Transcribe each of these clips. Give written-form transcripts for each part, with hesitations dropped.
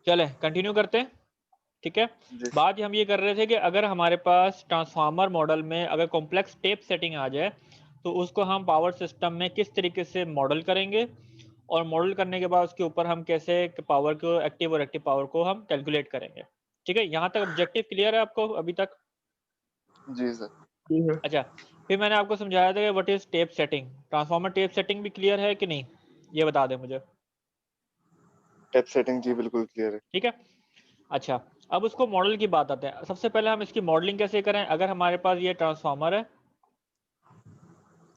चले कंटिन्यू करते हैं, ठीक है। जी बात हम ये कर रहे थे कि अगर हमारे पास ट्रांसफार्मर मॉडल में अगर कॉम्प्लेक्स टेप सेटिंग आ जाए तो उसको हम पावर सिस्टम में किस तरीके से मॉडल करेंगे, और मॉडल करने के बाद उसके ऊपर हम कैसे पावर को, एक्टिव और एक्टिव पावर को हम कैलकुलेट करेंगे। ठीक है, यहाँ तक ऑब्जेक्टिव क्लियर है आपको अभी तक? जी सर। ठीक है। अच्छा, फिर मैंने आपको समझाया था कि what is tape setting, transformer tape setting भी क्लियर है कि नहीं, ये बता दें मुझे। टेप सेटिंग जी बिल्कुल क्लियर है। ठीक है, अच्छा अब उसको मॉडल की बात आते हैं। सबसे पहले हम इसकी मॉडलिंग कैसे करें। अगर हमारे पास ये ट्रांसफार्मर है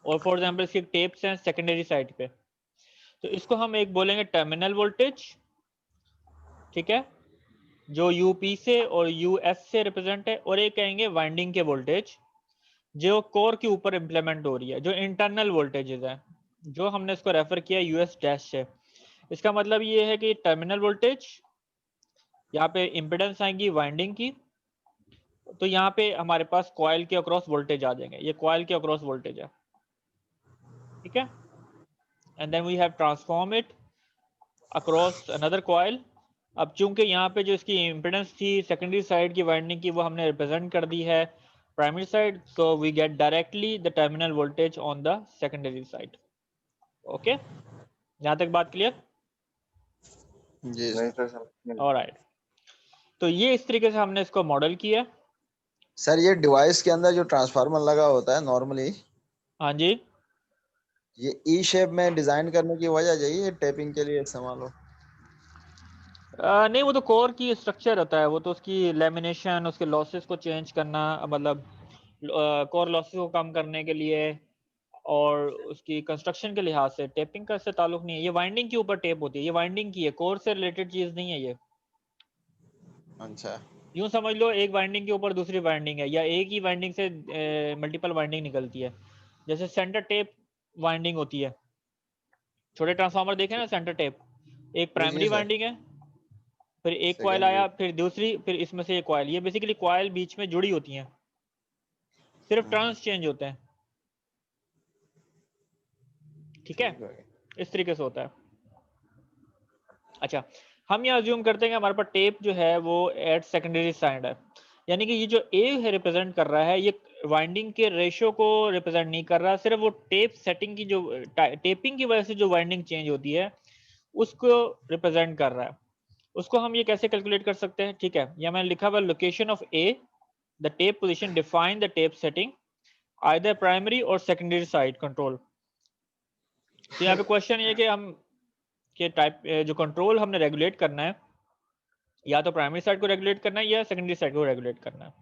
और फॉर एग्जांपल इसकी टेप्स हैं सेकेंडरी साइड पे, तो इसको हम एक बोलेंगे टर्मिनल वोल्टेज, ठीक है, जो यूपी से और यूएस से रिप्रेजेंट है, और एक कहेंगे वाइंडिंग के वोल्टेज जो कोर के ऊपर इंप्लीमेंट हो रही है, जो इंटरनल वोल्टेजेस है, जो हमने इसको रेफर किया यूएस डैश से। इसका मतलब ये है कि टर्मिनल वोल्टेज, यहाँ पे इम्पिडेंस आएंगी वाइंडिंग की, तो यहाँ पे हमारे पास कॉइल के अक्रॉस वोल्टेज आ जाएंगे, ये कॉइल के अक्रॉस वोल्टेज है, ठीक है। And then we have transform it across another coil. अब चूंकि यहाँ पे जो इसकी इम्पिडेंस थी सेकेंडरी साइड की वाइंडिंग की, वो हमने रिप्रेजेंट कर दी है primary side, so we get directly the terminal voltage on the secondary side. Okay, यहाँ तक बात क्लियर? जी नहीं सर ऑलराइट, तो ये इस तरीके से हमने इसको मॉडल किया। सर, ये डिवाइस के अंदर जो ट्रांसफार्मर लगा होता है नॉर्मली, हाँ जी, ये ई शेप में डिजाइन करने की वजह यही है टेपिंग के लिए इस्तेमाल हो। नहीं वो तो कोर की स्ट्रक्चर होता है, वो तो उसकी लेमिनेशन, उसके लॉसेस को चेंज करना, मतलब कोर लॉसेस को कम करने के लिए, और उसकी कंस्ट्रक्शन के लिहाज से टेपिंग का इससे ताल्लुक नहीं है। ये वाइंडिंग के ऊपर टेप होती है, ये वाइंडिंग की है, कोर से रिलेटेड चीज नहीं है ये। अच्छा। यूं समझ लो एक वाइंडिंग के ऊपर दूसरी वाइंडिंग है, या एक ही वाइंडिंग से मल्टीपल वाइंडिंग निकलती है। जैसे सेंटर टेप वाइंडिंग होती है, छोटे ट्रांसफार्मर देखे ना, सेंटर टेप, एक जी जी प्राइमरी सर। वाइंडिंग है, फिर एक कॉयल सेकेंडरी। आया, फिर दूसरी, फिर इसमें से एक कॉयल। ये बेसिकली कॉयल बीच में जुड़ी होती हैं, सिर्फ टर्न्स चेंज होते हैं, ठीक है, ठीक है। इस तरीके से होता है। अच्छा, हम यहाँ अज्यूम करते हैं कि हमारे पास टेप जो है वो एट सेकेंडरी साइड है, यानी कि ये जो ए है रिप्रेजेंट कर रहा है, ये वाइंडिंग के रेशियो को रिप्रेजेंट नहीं कर रहा, सिर्फ वो टेप सेटिंग की जो टेपिंग की वजह से जो वाइंडिंग चेंज होती है उसको रिप्रेजेंट कर रहा है। उसको हम ये कैसे कैलकुलेट कर सकते हैं, ठीक है, या मैंने लिखा हुआ location of A the tape position define the tap setting either primary और सेकेंडरी साइड कंट्रोल। तो यहाँ पे क्वेश्चन ये कि हम के टाइप जो कंट्रोल हमने रेगुलेट करना है, या तो प्राइमरी साइड को रेगुलेट करना है या सेकेंडरी साइड को रेगुलेट करना है,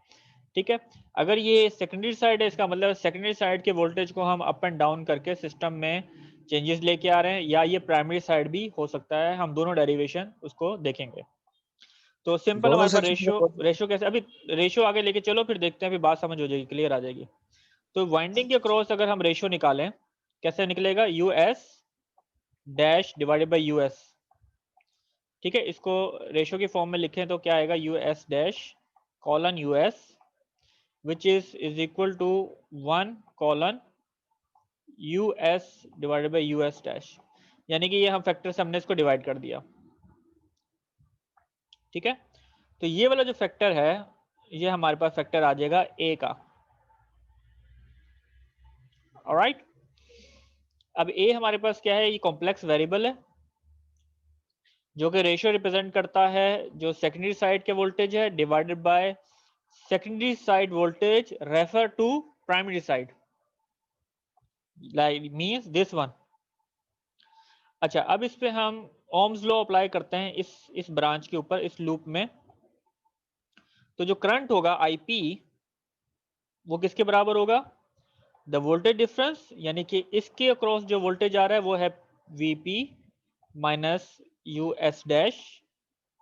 ठीक है। अगर ये सेकेंडरी साइड है, इसका मतलब सेकेंडरी साइड के वोल्टेज को हम अप एंड डाउन करके सिस्टम में चेंजेस लेके आ रहे हैं, या ये प्राइमरी साइड भी हो सकता है, हम दोनों डेरिवेशन उसको देखेंगे। तो सिंपल दोनों हमारे से पास रेशियो, रेशियो कैसे, अभी रेशियो आगे लेके चलो फिर देखते हैं, फिर बात समझ हो जाएगी, क्लियर आ जाएगी। तो वाइंडिंग के क्रॉस अगर हम रेशियो निकालें, कैसे निकलेगा, you S dash divided by U S, ठीक है। इसको रेशियो की फॉर्म में लिखें तो क्या आएगा, U S dash colon U S which is equal to 1 colon U S divided by U S dash, यानी कि ये हम फैक्टर से हमने इसको डिवाइड कर दिया, ठीक है। तो ये वाला जो फैक्टर है, ये हमारे पास फैक्टर आ जाएगा ए का, ऑलराइट। अब ए हमारे पास क्या है, ये कॉम्प्लेक्स वेरिएबल है जो कि रेशियो रिप्रेजेंट करता है जो सेकेंडरी साइड के वोल्टेज है divided by secondary side voltage refer to primary side, like means this one. अच्छा, अब इस पे हम ओम्स लॉ अप्लाई करते हैं इस ब्रांच के ऊपर, इस लूप में। तो जो करंट होगा आईपी वो किसके बराबर होगा, द वोल्टेज डिफरेंस, यानी कि इसके अक्रॉस जो वोल्टेज आ रहा है वो है VP minus you S dash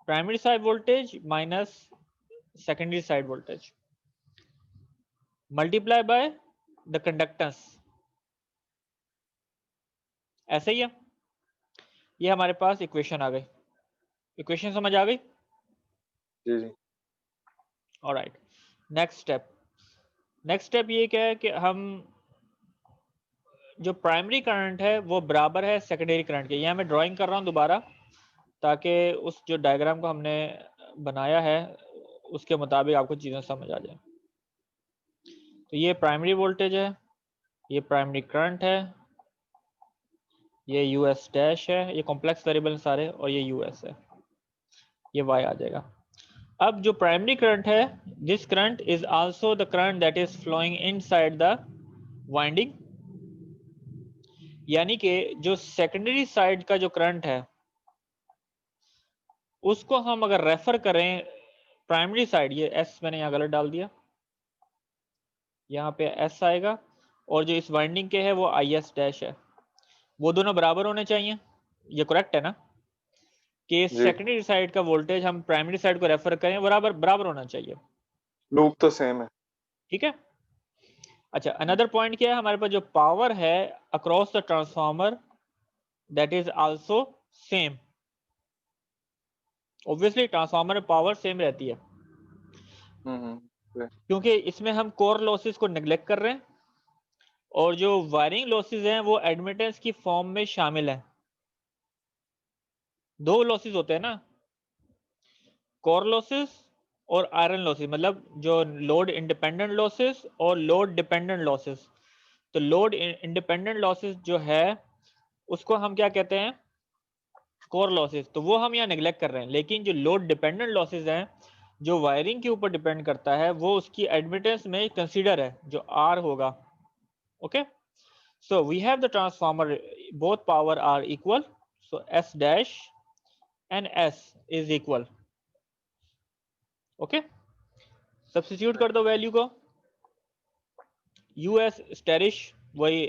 primary side voltage minus secondary side voltage multiply by the conductance. ऐसे ही है, ये हमारे पास इक्वेशन आ गई। इक्वेशन समझ आ गई? जी जी। Alright, next step. Next step ये क्या है कि हम जो प्राइमरी करंट है वो बराबर है सेकेंडरी करंट के। यहाँ मैं ड्राइंग कर रहा हूँ दोबारा, ताकि उस जो डायग्राम को हमने बनाया है उसके मुताबिक आपको चीज़ें समझ आ जाए। तो ये प्राइमरी वोल्टेज है, ये प्राइमरी करंट है, ये यूएस डैश है, ये कॉम्प्लेक्स वेरिएबल सारे, और ये यूएस है, ये वाई आ जाएगा। अब जो प्राइमरी करंट है, this current is also the current that is flowing inside the winding, यानी कि जो सेकेंडरी साइड का जो करंट है उसको हम अगर रेफर करें प्राइमरी साइड, ये एस मैंने यहाँ गलत डाल दिया, यहाँ पे एस आएगा, और जो इस वाइंडिंग के है वो आई एस डैश है, वो दोनों बराबर होने चाहिए। ये करेक्ट है ना कि जी सेकेंडरी साइड का वोल्टेज हम प्राइमरी साइड को रेफर करें बराबर बराबर होना चाहिए, लूप तो सेम है। ठीक है। अच्छा, अनदर पॉइंट क्या है, हमारे पास जो पावर है across the transformer that is also same. Obviously transformer में पावर सेम रहती है क्योंकि इसमें हम कोर लॉसेस को नेग्लेक्ट कर रहे हैं, और जो वायरिंग लॉसेस हैं वो एडमिटेंस की फॉर्म में शामिल है। दो लॉसेस होते हैं ना, कोर लॉसेस और आयरन लॉसेस, मतलब जो लोड इंडिपेंडेंट लॉसेस और लोड डिपेंडेंट लॉसेस। तो लोड इंडिपेंडेंट लॉसेस जो है उसको हम क्या कहते हैं, कोर लॉसेस, तो वो हम यहाँ नेग्लेक्ट कर रहे हैं। लेकिन जो लोड डिपेंडेंट लॉसेस हैं जो वायरिंग के ऊपर डिपेंड करता है वो उसकी एडमिटेंस में कंसीडर है, जो आर होगा। Okay, so we have the transformer, both power are equal, so S dash and S is equal. Okay, substitute कर दो वैल्यू को, US स्टेरिश वही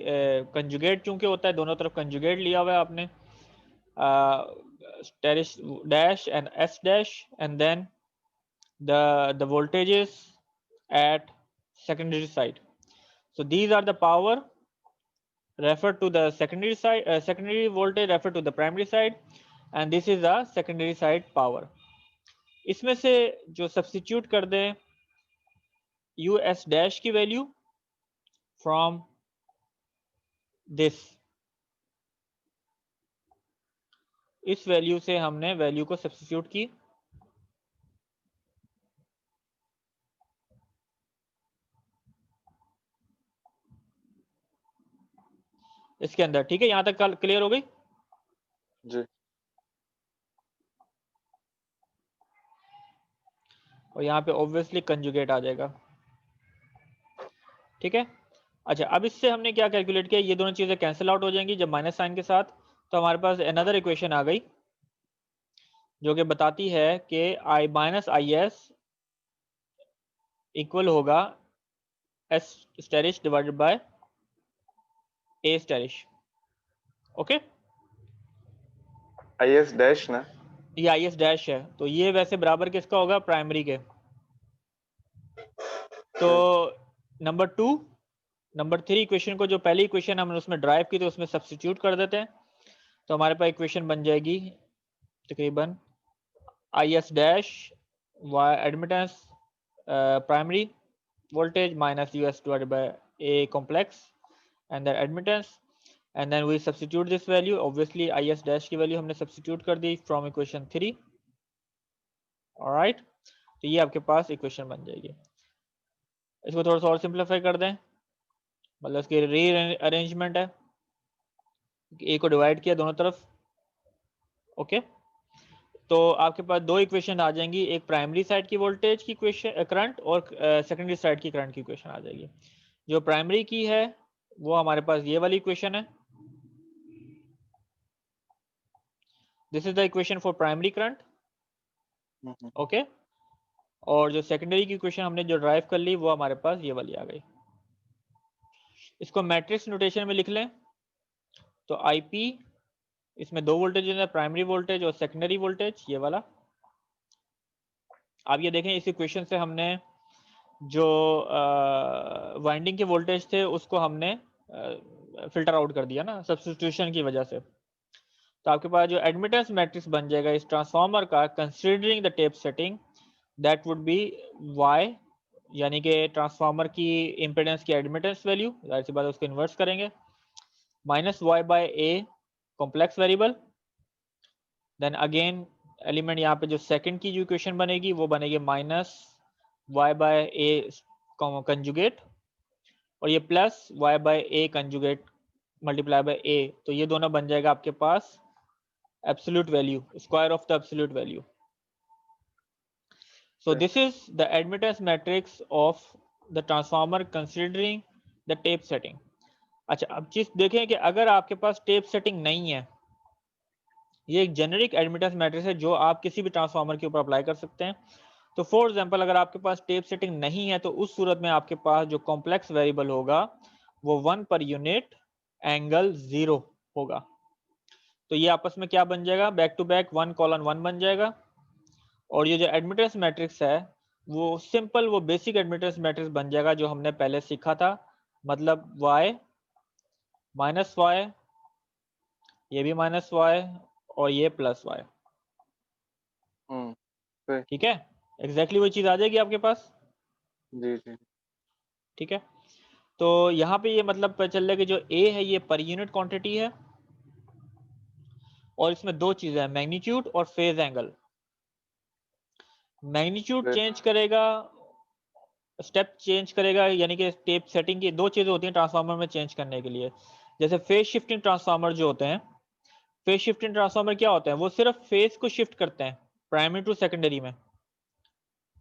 कंजुगेट चूंकि होता है, दोनों तरफ कंजुगेट लिया हुआ है आपने, asterisk dash and S dash and then the voltages at secondary side. So these are the power refer to the secondary side, secondary voltage refer to the primary side, and this is the secondary side power. इसमें से जो substitute कर दें you S dash की value from this, इस value से हमने value को सब्स्टिट्यूट की, इसके अंदर, ठीक है। यहां तक क्लियर हो गई? जी और यहाँ पे ऑब्वियसली कंजुगेट आ जाएगा, ठीक है। अच्छा, अब इससे हमने क्या कैलकुलेट किया, ये दोनों चीजें कैंसिल आउट हो जाएंगी जब माइनस साइन के साथ, तो हमारे पास अनदर इक्वेशन आ गई जो कि बताती है कि I minus I S equal होगा S asterisk divided by A asterisk. Okay, I S dash ना, ये आई एस डैश है, तो ये वैसे बराबर किसका होगा, प्राइमरी के। तो नंबर 2 नंबर 3 इक्वेशन को, जो पहली इक्वेशन हमने उसमें ड्राइव की, तो उसमें सब्स्टिट्यूट कर देते हैं, तो हमारे पास इक्वेशन बन जाएगी तकरीबन I S dash Y admittance primary voltage minus US divided by A complex and the admittance, and then we substitute this value, obviously IS dash की value हमने substitute कर दी from equation 3, alright। तो ये आपके पास equation बन जाएगी। इसको थोड़ा सा और simplify कर दें, मतलब इसकी rearrangement है, A को divide किया दोनों तरफ, ओके। तो आपके पास दो इक्वेशन आ जाएंगी, एक प्राइमरी साइड की वोल्टेज की इक्वेशन करंट, और सेकेंडरी साइड की करंट की इक्वेशन आ जाएगी। जो प्राइमरी की है वो हमारे पास ये वाली इक्वेशन है, this is the equation for primary current, okay. और जो सेकेंडरी की इक्वेशन हमने जो ड्राइव कर ली वो हमारे पास ये वाली आ गई। इसको मैट्रिक्स नोटेशन में लिख लें, तो आईपी, इसमें दो वोल्टेज है, प्राइमरी वोल्टेज और सेकेंडरी वोल्टेज, ये वाला। आप ये देखें, इस इक्वेशन से हमने जो वाइंडिंग के वोल्टेज थे उसको हमने फिल्टर आउट कर दिया ना सब्स्टिट्यूशन की वजह से। तो आपके पास जो एडमिटेंस मैट्रिक्स बन जाएगा इस ट्रांसफार्मर का, considering the tap setting, that would be Y, यानी कि ट्रांसफार्मर की इम्पिडेंस की एडमिटेंस वैल्यू, जाहिर सी बात है उसको इन्वर्स करेंगे, minus Y by a complex variable, then again element यहाँ पे जो सेकंड की जो इक्वेशन बनेगी वो बनेगी minus Y by A conjugate, और ये plus Y by A conjugate multiply by A, तो ये दोनों बन जाएगा आपके पास absolute value, square of the absolute value. So Okay. this is the admittance matrix of the transformer considering the tape setting. अच्छा, अब चीज देखें कि अगर आपके पास टेप सेटिंग नहीं है, ये एक जेनेरिक एडमिटेंस मैट्रिक्स है जो आप किसी भी ट्रांसफार्मर के ऊपर अप्लाई कर सकते हैं. तो फॉर एग्जांपल अगर आपके पास टेप सेटिंग नहीं है तो उस सूरत में आपके पास जो कॉम्प्लेक्स वेरिएबल होगा वो 1 पर यूनिट एंगल 0 होगा. तो ये आपस में क्या बन जाएगा, बैक टू बैक 1 कॉलन 1 बन जाएगा. और ये जो एडमिटेंस मैट्रिक्स है वो सिंपल, वो बेसिक एडमिटेंस मैट्रिक्स बन जाएगा जो हमने पहले सीखा था, मतलब y माइनस वाई, ये भी माइनस वाई, और ये प्लस वाई. ठीक है, एग्जैक्टली वही चीज आ जाएगी आपके पास. जी जी. ठीक है, तो यहाँ पे ये मतलब पता चल रहा है कि जो a है ये पर यूनिट क्वांटिटी है, और इसमें दो चीजें हैं, मैग्नीट्यूड और फेज एंगल. मैग्नीट्यूड चेंज करेगा, स्टेप चेंज करेगा, यानी कि स्टेप सेटिंग की दो चीजें होती हैं ट्रांसफार्मर में चेंज करने के लिए. जैसे फेज शिफ्टिंग ट्रांसफार्मर जो होते हैं, फेज शिफ्टिंग ट्रांसफार्मर क्या होते हैं, वो सिर्फ फेज को शिफ्ट करते हैं प्राइमरी टू सेकेंडरी में,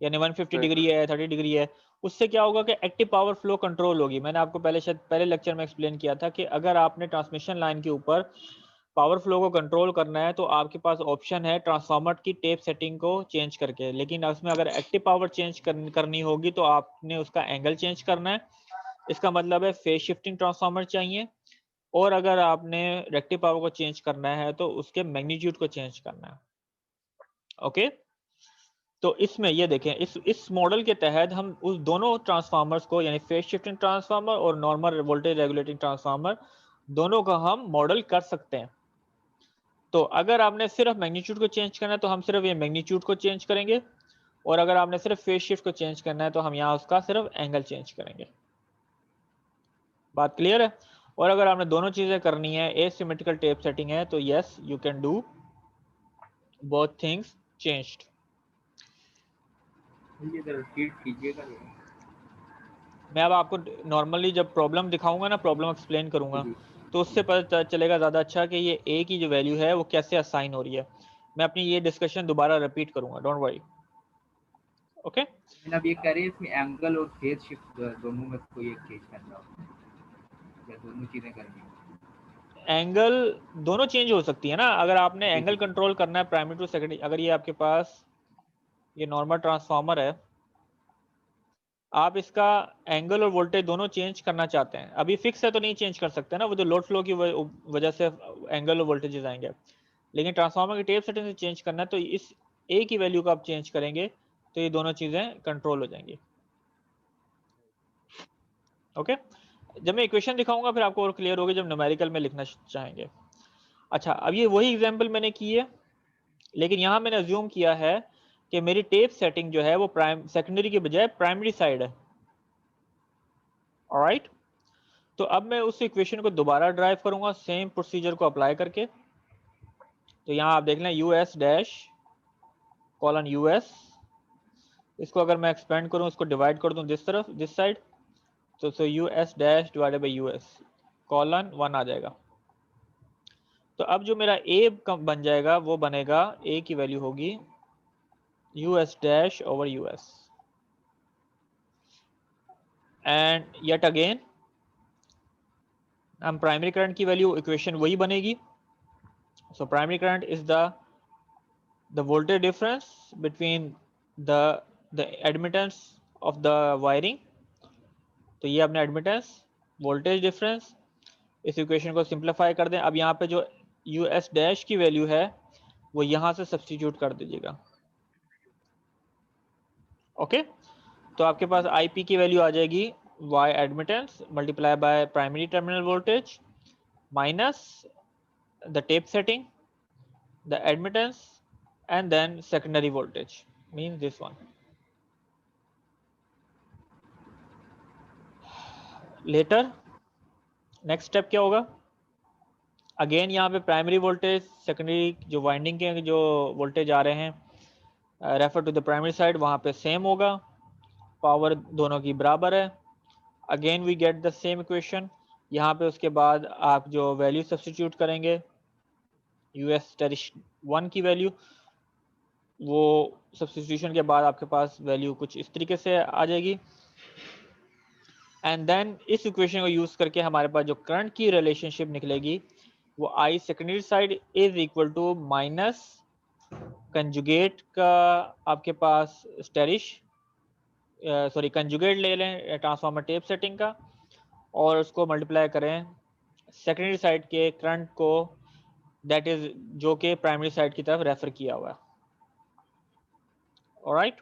यानी 150 डिग्री है, 30 डिग्री है. उससे क्या होगा कि एक्टिव पावर फ्लो कंट्रोल होगी. मैंने आपको पहले शायद पहले लेक्चर में एक्सप्लेन किया था कि अगर आपने ट्रांसमिशन लाइन के ऊपर पावर फ्लो को कंट्रोल करना है तो आपके पास ऑप्शन है ट्रांसफार्मर की टेप सेटिंग को चेंज करके, लेकिन उसमें अगर एक्टिव पावर चेंज करनी होगी तो आपने उसका एंगल चेंज करना है. इसका मतलब है फेज शिफ्टिंग ट्रांसफार्मर चाहिए, और अगर आपने रेक्टिव पावर को चेंज करना है तो उसके मैग्नीट्यूड को चेंज करना है. ओके, तो इसमें ये देखें, इस मॉडल के तहत हम उस दोनों ट्रांसफार्मर्स को, यानी फेज शिफ्टिंग ट्रांसफार्मर और नॉर्मल वोल्टेज रेगुलेटिंग ट्रांसफार्मर, दोनों का हम मॉडल कर सकते हैं. तो अगर आपने सिर्फ मैग्नीट्यूड को चेंज करना है तो हम सिर्फ ये मैग्नीट्यूड को चेंज करेंगे, और अगर आपने सिर्फ फेज शिफ्ट को चेंज करना है तो हम यहाँ उसका सिर्फ एंगल चेंज करेंगे. बात क्लियर है? और अगर आपने दोनों चीजें करनी है, एसिमेट्रिकल टेप सेटिंग है, तो yes you can do both things changed. मैं अब आपको नॉर्मली जब प्रॉब्लम दिखाऊंगा ना, प्रॉब्लम एक्सप्लेन करूंगा, तो उससे पता चलेगा ज़्यादा अच्छा कि ये ए की जो वैल्यू है वो कैसे असाइन हो रही है. मैं अपनी ये डिस्कशन दोबारा रिपीट करूंगा, डोंट वरी. ओके, अब ये कह रहे हैं इसमें एंगल और फेज शिफ्ट दोनों में कोई एक चीज करना होता है या दोनों चीजें करनी होती एंगल दोनों चेंज हो सकती है ना. अगर आपने जी, एंगल जी. कंट्रोल करना है प्राइमरी टू सेकेंडरी, अगर ये आपके पास ये नॉर्मल ट्रांसफार्मर है, आप इसका एंगल और वोल्टेज दोनों चेंज करना चाहते हैं, अभी फिक्स है तो नहीं चेंज कर सकते ना, वो जो लोड फ्लो की वजह से एंगल और वोल्टेजेस आएंगे. लेकिन ट्रांसफार्मर की टेप सेटिंग से चेंज करना है तो इस ए की वैल्यू को आप चेंज करेंगे तो ये दोनों चीजें कंट्रोल हो जाएंगी. ओके, जब मैं इक्वेशन दिखाऊंगा फिर आपको और क्लियर होगी जब न्यूमेरिकल में लिखना चाहेंगे. अच्छा, अब ये वही एग्जाम्पल मैंने की है, लेकिन यहाँ मैंने अज्यूम किया है कि मेरी टेप सेटिंग जो है वो सेकेंडरी की बजाय प्राइमरी साइड है. ऑलराइट, तो अब मैं उस इक्वेशन को दोबारा ड्राइव करूंगा सेम प्रोसीजर को अप्लाई करके. तो यहाँ आप देख लें you S dash colon U S, इसको अगर मैं एक्सपेंड करूं, इसको डिवाइड कर दूं दिस तरफ, दिस साइड, तो you S dash divided by U S colon 1 आ जाएगा. तो अब जो मेरा ए बन जाएगा वो बनेगा, ए की वैल्यू होगी you S dash over U S, and yet again हम प्राइमरी करंट की वैल्यू, इक्वेशन वही बनेगी. So primary current is the voltage difference between the admittance of the wiring. तो ये अपने एडमिटेंस वोल्टेज डिफरेंस. इस इक्वेशन को सिंप्लीफाई कर दें. अब यहाँ पे जो यू एस डैश की वैल्यू है वो यहाँ से सब्स्टिट्यूट कर दीजिएगा. ओके, तो आपके पास आई पी की वैल्यू आ जाएगी Y admittance multiply by primary terminal voltage minus the tap setting, the admittance, and then secondary voltage, means this one. Later next step क्या होगा, अगेन यहाँ पे प्राइमरी वोल्टेज सेकेंडरी जो वाइंडिंग के जो वोल्टेज आ रहे हैं refer to the primary side, वहाँ पे सेम होगा, पावर दोनों की बराबर है। Again we get the same equation. यहाँ पे उसके बाद आप जो वैल्यू सब्स्टिट्यूट करेंगे यूएस स्टेरिश 1 की वैल्यू, वो सब्स्टिट्यूशन के बाद आपके पास वैल्यू कुछ इस तरीके से आ जाएगी। एंड देन इस इक्वेशन को यूज करके हमारे पास जो करंट की रिलेशनशिप निकलेगी वो I secondary side is equal to minus conjugate का आपके पास स्टेरिश सॉरी कंजुगेट ले लें ट्रांसफार्मर टेप सेटिंग का और उसको मल्टीप्लाई करें सेकेंडरी साइड के करंट को, दैट इज जो कि प्राइमरी साइड की तरफ रेफर किया हुआ है। ऑलराइट,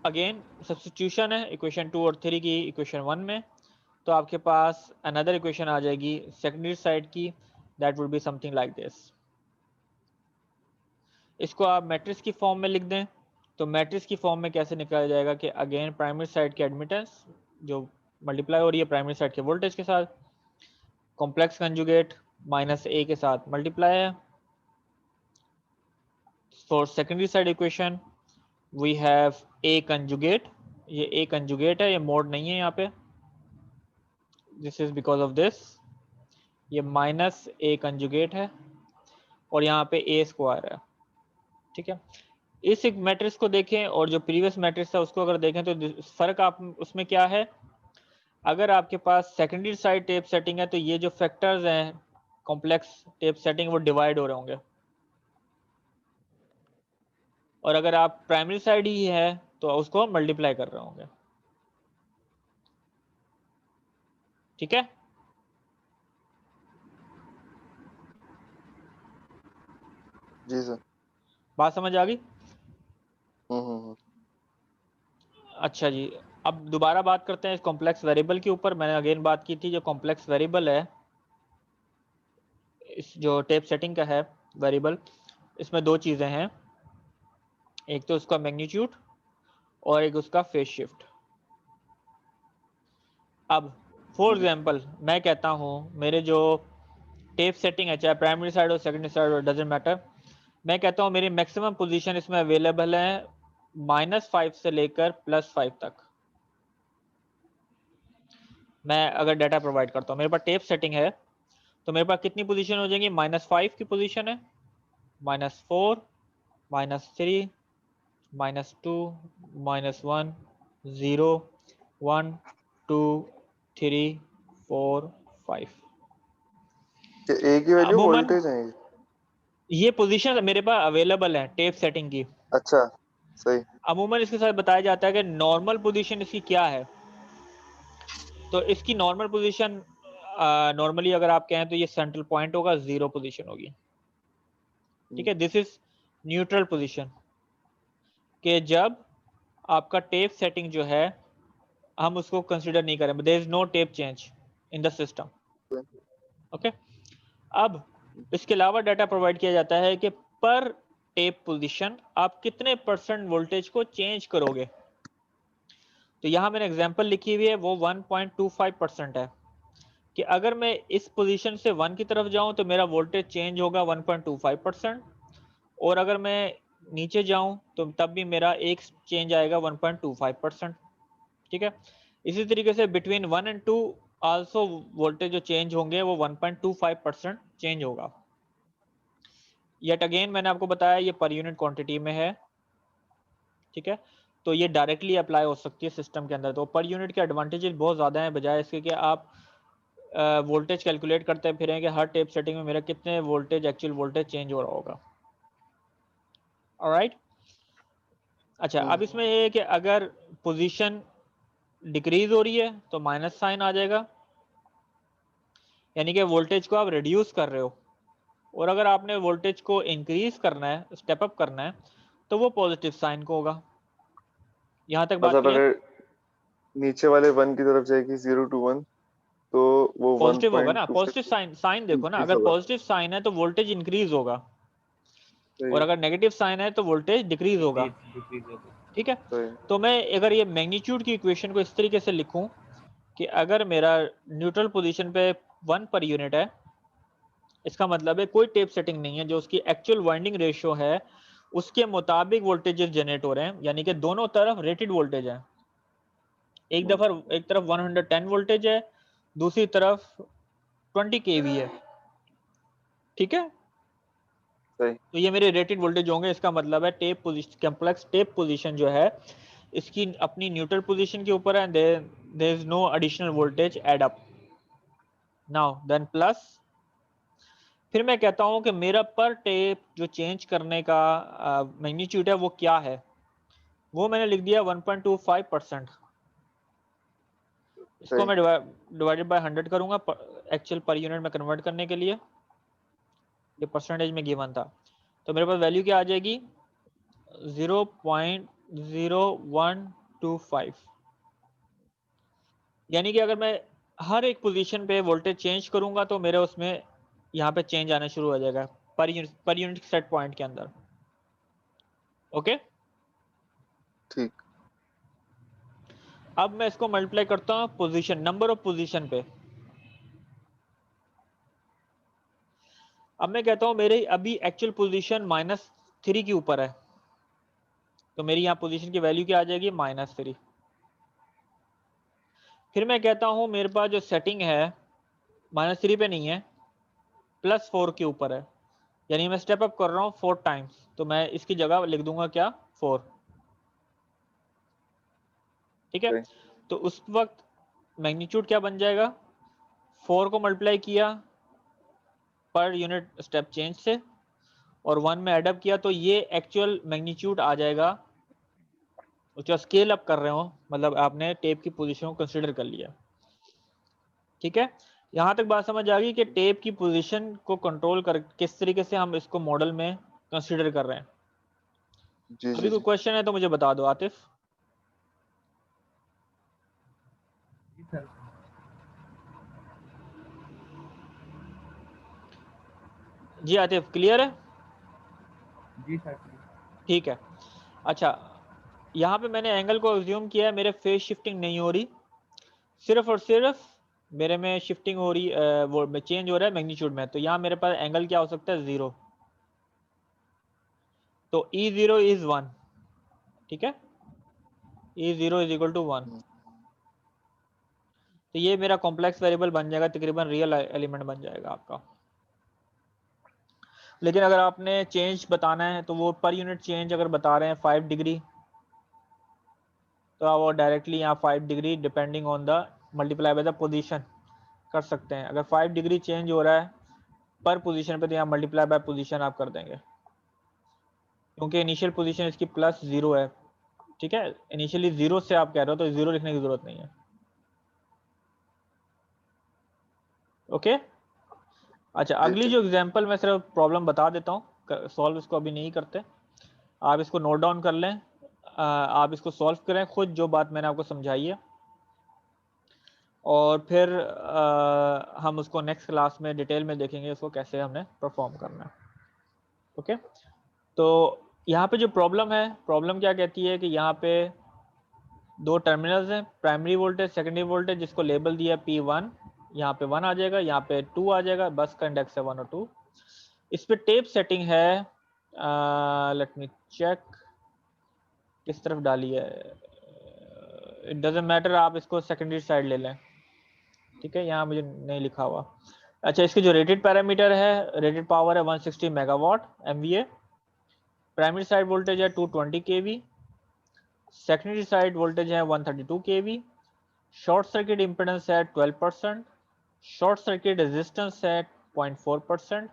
अगेन सब्स्टिट्यूशन है इक्वेशन 2 और 3 की इक्वेशन 1 में, तो आपके पास अनदर इक्वेशन आ जाएगी सेकेंडरी साइड की, that would be something like this. इसको आप मैट्रिक्स की फॉर्म में लिख दें, तो मैट्रिक्स की फॉर्म में कैसे निकाला जाएगा कि अगेन प्राइमरी साइड की एडमिटेंस जो मल्टीप्लाई हो रही है प्राइमरी साइड के वोल्टेज के साथ, कॉम्प्लेक्स कंजुगेट माइनस ए के साथ मल्टीप्लाई है। For secondary side equation we have a conjugate, ये ए कंजुगेट है, ये मोड नहीं है यहाँ पे, this is because of this, ये माइनस ए कंजुगेट है और यहाँ पे ए स्क्वायर है। ठीक है, इस एक मैट्रिक्स को देखें और जो प्रीवियस मैट्रिक्स था उसको अगर देखें तो फर्क आप उसमें क्या है, अगर आपके पास सेकेंडरी साइड टेप सेटिंग है तो ये जो फैक्टर्स हैं कॉम्प्लेक्स टेप सेटिंग वो डिवाइड हो रहे होंगे, और अगर आप प्राइमरी साइड ही है तो उसको मल्टीप्लाई कर रहे होंगे। ठीक है, जी सर। बात समझ आ गई? हम्म। अच्छा जी, अब दोबारा बात करते हैं इस कॉम्प्लेक्स वेरिएबल के ऊपर। मैंने अगेन बात की थी जो कॉम्प्लेक्स वेरिएबल है इस जो टेप सेटिंग का है वेरिएबल, इसमें दो चीज़ें हैं, एक तो उसका मैग्नीट्यूड और एक उसका फेज शिफ्ट। अब फॉर एग्जांपल मैं कहता हूँ मेरे जो टेप सेटिंग है चाहे प्राइमरी साइड हो सेकेंडरी साइड हो डजेंट मैटर, मैं कहता हूँ मेरी मैक्सिमम पोजीशन इसमें अवेलेबल है -5 से लेकर +5 तक। मैं अगर डाटा प्रोवाइड करता हूँ, मेरे पास टेप सेटिंग है तो मेरे पास कितनी पोजीशन हो जाएंगी, -5 की पोजीशन है, -4, -3, -2, -1, 0, 1, 2, 3, 4, 5। ए की वैल्यू अमूमन वोल्टेज है ये? ये पोजीशन मेरे पास अवेलेबल है टेप सेटिंग की। अच्छा सही। अमूमन इसके साथ बताया जाता है कि नॉर्मल पोजीशन इसकी क्या है, तो इसकी नॉर्मल पोजीशन नॉर्मली अगर आप कहें तो ये सेंट्रल पॉइंट होगा, 0 पोजीशन होगी। ठीक है, दिस इज न्यूट्रल पोजीशन, कि जब आपका टेप सेटिंग जो है हम उसको कंसीडर नहीं करें, there is no tap change in the system. Okay, अब इसके अलावा डाटा प्रोवाइड किया जाता है कि पर टेप पोजीशन आप कितने % वोल्टेज को चेंज करोगे। तो यहाँ मैंने एग्जांपल लिखी हुई है वो 1.25% है, कि अगर मैं इस पोजीशन से 1 की तरफ जाऊं तो मेरा वोल्टेज चेंज होगा 1.25%, और अगर मैं नीचे जाऊं तो तब भी मेरा एक चेंज आएगा 1.25%। ठीक है, इसी तरीके से बिटवीन 1 and 2 आल्सो वोल्टेज जो चेंज होंगे वो 1.25% चेंज होगा। येट अगेन मैंने आपको बताया ये पर यूनिट क्वांटिटी में है। ठीक है, तो ये डायरेक्टली अप्लाई हो सकती है सिस्टम के अंदर। तो पर यूनिट के एडवांटेजेस बहुत ज़्यादा हैं बजाय इसके कि आप वोल्टेज कैलकुलेट करते फिरें कि हर टेप सेटिंग में मेरा कितने वोल्टेज एक्चुअल वोल्टेज चेंज हो रहा होगा। ऑलराइट, अच्छा अब इसमें ये है कि अगर पोजीशन डिक्रीज हो रही है तो माइनस साइन आ जाएगा, यानी कि वोल्टेज को आप रिड्यूस कर रहे हो, और अगर आपने वोल्टेज को इंक्रीज करना है, स्टेप अप करना है, तो वो पॉजिटिव साइन को होगा। यहाँ तक बात मतलब क्लियर? अगर नीचे वाले 1 की तरफ जाएगी 0 to 1 तो वो पॉजिटिव होगा ना, 1.26 पॉजिटिव साइन देखो ना, increase अगर होगा। पॉजिटिव साइन है तो वोल्टेज इंक्रीज होगा, सही और अगर नेगेटिव साइन है तो वोल्टेज डिक्रीज होगा। डिक्रीज होगा। ठीक है, सही। तो मैं अगर ये मैग्नीट्यूड की इक्वेशन को इस तरीके से लिखूं कि अगर मेरा न्यूट्रल पोजीशन पे 1 पर यूनिट है, इसका मतलब है कोई टेप सेटिंग नहीं है, जो उसकी एक्चुअल वाइंडिंग रेशियो है उसके मुताबिक वोल्टेजेस जनरेट हो रहे हैं, यानी कि दोनों तरफ रेटेड वोल्टेज है। एक तरफ 110 वोल्टेज है, दूसरी तरफ 20 kV है, ठीक है। सही। तो ये मेरे रेटेड वोल्टेज होंगे, इसका मतलब है tap position, complex tap position जो है इसकी अपनी न्यूट्रल पोजीशन के ऊपर है, there is no additional voltage add up. Now then plus, फिर मैं कहता हूं कि मेरा पर टेप जो चेंज करने का मैग्नीट्यूड है वो क्या है, वो मैंने लिख दिया 1.25%। इसको सही। मैं डिवाइडेड बाय 100 करूंगा एक्चुअल पर यूनिट में कन्वर्ट करने के लिए, ये परसेंटेज में गिवन था। तो मेरे पास वैल्यू क्या आ जाएगी, 0.0125। यानी कि अगर मैं हर एक पोजीशन पे वोल्टेज चेंज करूंगा तो मेरे उसमें यहाँ पे चेंज आना शुरू हो जाएगा पर यूनिट सेट पॉइंट के अंदर। ओके, ठीक। अब मैं इसको मल्टीप्लाई करता हूँ पोजीशन, नंबर ऑफ पोजीशन पे। अब मैं कहता हूँ मेरे अभी एक्चुअल पोजीशन -3 के ऊपर है, तो मेरी यहाँ पोजीशन की वैल्यू क्या आ जाएगी, -3। फिर मैं कहता हूँ मेरे पास जो सेटिंग है -3 पे नहीं है, +4 के ऊपर है, यानी मैं स्टेप अप कर रहा हूँ 4 टाइम्स, तो मैं इसकी जगह लिख दूंगा क्या, 4। ठीक है, सही। तो उस वक्त मैग्नीट्यूड क्या बन जाएगा, 4 को मल्टीप्लाई किया पर यूनिट स्टेप चेंज से और 1 में एडअप किया, तो ये एक्चुअल मैग्नीट्यूड आ जाएगा जो स्केल अप कर रहे हो, मतलब आपने टेप की पोजीशन को कंसीडर कर लिया। ठीक है, यहाँ तक बात समझ आ गई कि टेप की पोजीशन को कंट्रोल कर किस तरीके से हम इसको मॉडल में कंसीडर कर रहे हैं। जी अभी जी कोई जी। क्वेश्चन है तो मुझे बता दो आतिफ। जी सर। जी आतिफ, क्लियर है? जी सर। ठीक है। अच्छा, यहाँ पे मैंने एंगल को अज्यूम किया है, मेरे फेज शिफ्टिंग नहीं हो रही, सिर्फ और सिर्फ मेरे में शिफ्टिंग हो रही, वो चेंज हो रहा है मैग्नीट्यूड में। तो यहाँ मेरे पास एंगल क्या हो सकता है, 0। तो E0 इज 1, ठीक है, E0 इज इक्वल टू 1। तो ये मेरा कॉम्प्लेक्स वेरिएबल बन जाएगा, तकरीबन रियल एलिमेंट बन जाएगा आपका। लेकिन अगर आपने चेंज बताना है तो वो पर यूनिट चेंज अगर बता रहे हैं 5 डिग्री, तो आप वो डायरेक्टली यहाँ 5 degree depending on the multiply by the position कर सकते हैं। अगर 5 डिग्री चेंज हो रहा है पर पोजीशन पे, तो यहाँ मल्टीप्लाई बाय पोजीशन आप कर देंगे, क्योंकि इनिशियल पोजीशन इसकी +0 है। ठीक है, इनिशियली 0 से आप कह रहे हो तो 0 लिखने की जरूरत नहीं है। ओके, अच्छा, ठीक अगली है। जो एग्जांपल मैं सिर्फ प्रॉब्लम बता देता हूँ, सॉल्व इसको अभी नहीं करते, आप इसको नोट डाउन कर लें, आप इसको सॉल्व करें खुद जो बात मैंने आपको समझाई है, और फिर हम उसको नेक्स्ट क्लास में डिटेल में देखेंगे उसको कैसे हमने परफॉर्म करना है। ओके, तो यहाँ पे जो प्रॉब्लम है, प्रॉब्लम क्या कहती है कि यहाँ पे 2 टर्मिनल्स हैं, प्राइमरी वोल्टेज सेकेंडरी वोल्टेज, जिसको लेबल दिया P1, यहाँ पे 1 आ जाएगा, यहाँ पे 2 आ जाएगा, बस का इंडेक्स है 1 और 2। इस पे टेप सेटिंग है, लेट मी चेक किस तरफ डाली है, इट डजेंट मैटर, आप इसको सेकेंडरी साइड ले लें। ठीक है, यहाँ मुझे नहीं लिखा हुआ। अच्छा, इसके जो रेटेड पैरामीटर है, रेटेड पावर है 160 megawatt MVA, primary side voltage है 220 kV, सेकेंडरी साइड वोल्टेज है 132 kV, शॉर्ट सर्किट इम्पिडेंस है 12%, शॉर्ट सर्किट रेजिस्टेंस है 0.4%,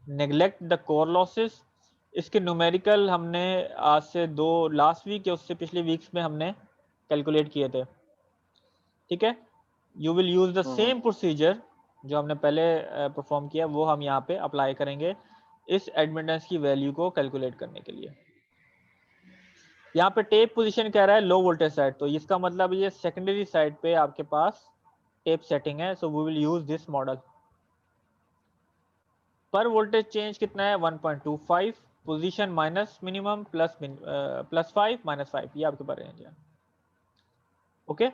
नेग्लेक्ट द कोर लॉसेस। इसके न्यूमेरिकल हमने आज से लास्ट वीक या उससे पिछले वीक्स में हमने कैलकुलेट किए थे। ठीक है, you will use the same procedure जो हमने पहले परफॉर्म किया, वो हम यहाँ पे अप्लाई करेंगे इस एडमिटेंस की वैल्यू को कैलकुलेट करने के लिए। यहाँ पे टेप पोजीशन कह रहा है लो वोल्टेज साइड, तो इसका मतलब ये सेकेंडरी साइड पे आपके पास टेप सेटिंग है, so we will use this model. पर वोल्टेज चेंज कितना है, 1.25, पोजीशन माइनस मिनिमम +5 -5, ये आपके पास रेंज है। ओके,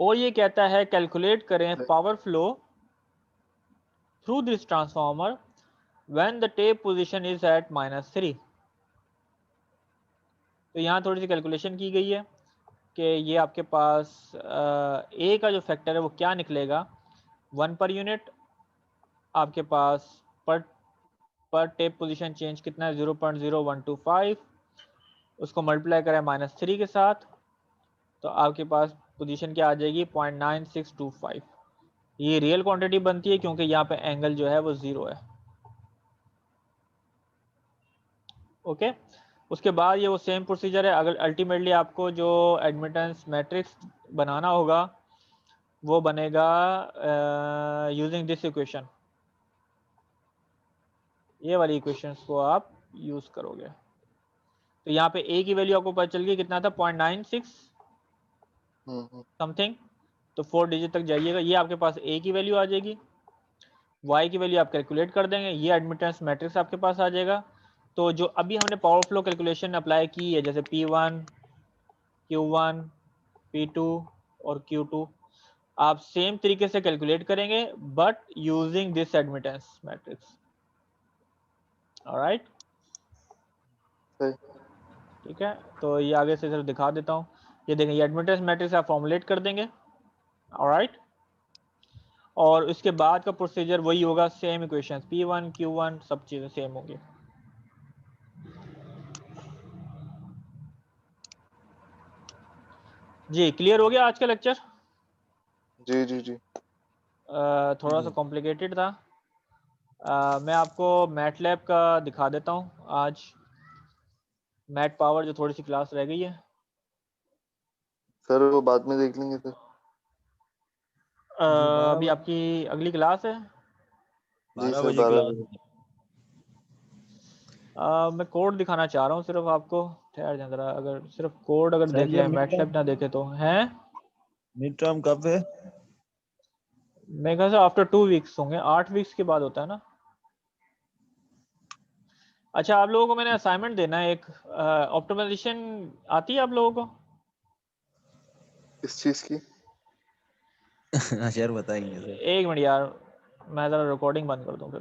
और ये कहता है कैलकुलेट करें power flow through this transformer when the tap position is at -3। तो यहाँ थोड़ी सी कैलकुलेशन की गई है कि ये आपके पास ए का जो फैक्टर है वो क्या निकलेगा, 1 पर यूनिट। आपके पास पर टेप पोजीशन चेंज कितना है, 0.0125। उसको मल्टीप्लाई करें -3 के साथ, तो आपके पास पोजीशन क्या आ जाएगी, 0.9625। ये रियल क्वांटिटी बनती है क्योंकि यहाँ पे एंगल जो है वो 0 है। ओके, उसके बाद ये वो सेम प्रोसीजर है। अगर अल्टीमेटली आपको जो एडमिटेंस मैट्रिक्स बनाना होगा वो बनेगा यूजिंग दिस इक्वेशन। ये वाली इक्वेशंस को आप यूज करोगे। तो यहाँ पे ए की वैल्यू आपको पता चल गई कितना था, 0.96 समथिंग। तो 4 डिजिट तक जाइएगा, ये आपके पास ए की वैल्यू आ जाएगी। वाई की वैल्यू आप कैलकुलेट कर देंगे, ये एडमिटेंस मैट्रिक्स आपके पास आ जाएगा। तो जो अभी हमने पावर फ्लो कैलकुलेशन अप्लाई की है, जैसे P1, Q1, P2 और Q2, आप सेम तरीके से कैलकुलेट करेंगे but using this admittance matrix. Alright, ठीक है। तो ये आगे से सिर्फ दिखा देता हूँ, ये देखें, ये एडमिटेंस मैट्रिक्स आप फॉर्मुलेट कर देंगे। ऑलराइट, और उसके बाद का प्रोसीजर वही होगा, सेम इक्वेशन, P1, Q1 सब चीजें सेम होंगी। जी, क्लियर हो गया आज का लेक्चर? जी जी जी। थोड़ा सा कॉम्प्लिकेटेड था। मैं आपको मैटलैब का दिखा देता हूँ आज, मैट पावर जो थोड़ी सी क्लास रह गई है। सर वो बाद में देख लेंगे सर। अभी आपकी अगली क्लास है? जी 12 सर, बजे 12 क्लास बजे। मैं कोड दिखाना चाह रहा हूँ सिर्फ आपको, ठहर जाए जरा। अगर सिर्फ कोड अगर सर, देख ये लें, मैटलैब ना देखे तो हैं। मिड टर्म कब है? मेरे ख्याल से आफ्टर 2 वीक्स होंगे, 8 वीक्स के बाद होता है ना। अच्छा, आप लोगों को मैंने असाइनमेंट देना है एक, ऑप्टिमाइजेशन आती है आप लोगों को? किस चीज की? सर बताएंगे सर। एक मिनट यार, मैं ज़रा रिकॉर्डिंग बंद कर दूं फिर।